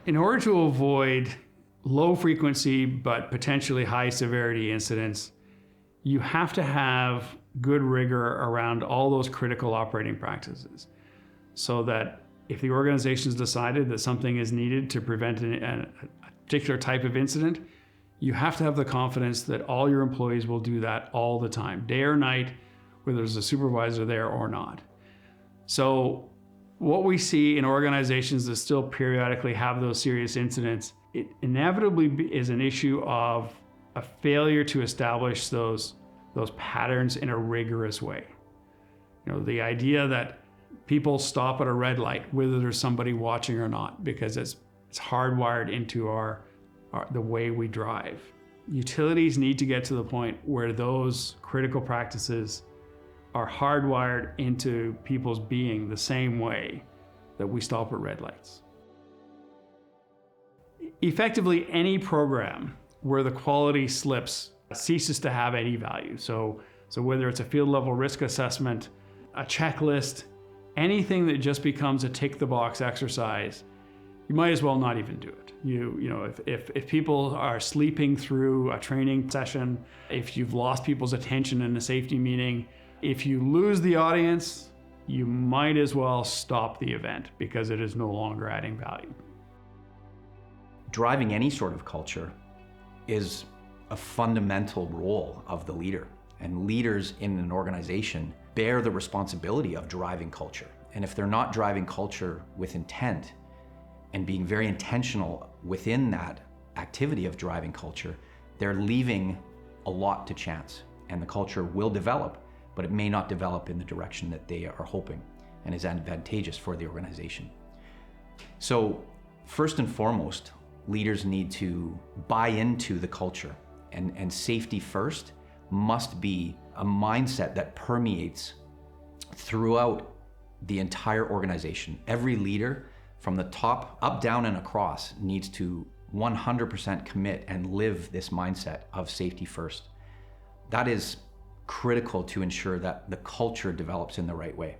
In order to avoid low frequency but potentially high severity incidents, you have to have good rigor around all those critical operating practices, so that if the organization's decided that something is needed to prevent a particular type of incident, you have to have the confidence that all your employees will do that all the time, day or night, whether there's a supervisor there or not. So what we see in organizations that still periodically have those serious incidents, it inevitably is an issue of a failure to establish those patterns in a rigorous way. You know, the idea that people stop at a red light, whether there's somebody watching or not, because it's hardwired into the way we drive. Utilities need to get to the point where those critical practices are hardwired into people's being the same way that we stop at red lights. Effectively, any program where the quality slips ceases to have any value. So whether it's a field level risk assessment, a checklist, anything that just becomes a tick the box exercise, you might as well not even do it. You know, if people are sleeping through a training session, if you've lost people's attention in a safety meeting, if you lose the audience, you might as well stop the event because it is no longer adding value. Driving any sort of culture is a fundamental role of the leader, and leaders in an organization bear the responsibility of driving culture. And if they're not driving culture with intent and being very intentional within that activity of driving culture, they're leaving a lot to chance, and the culture will develop, but it may not develop in the direction that they are hoping and is advantageous for the organization. So first and foremost, leaders need to buy into the culture, and safety first must be a mindset that permeates throughout the entire organization. Every leader from the top, up, down, and across needs to 100% commit and live this mindset of safety first. That is critical to ensure that the culture develops in the right way.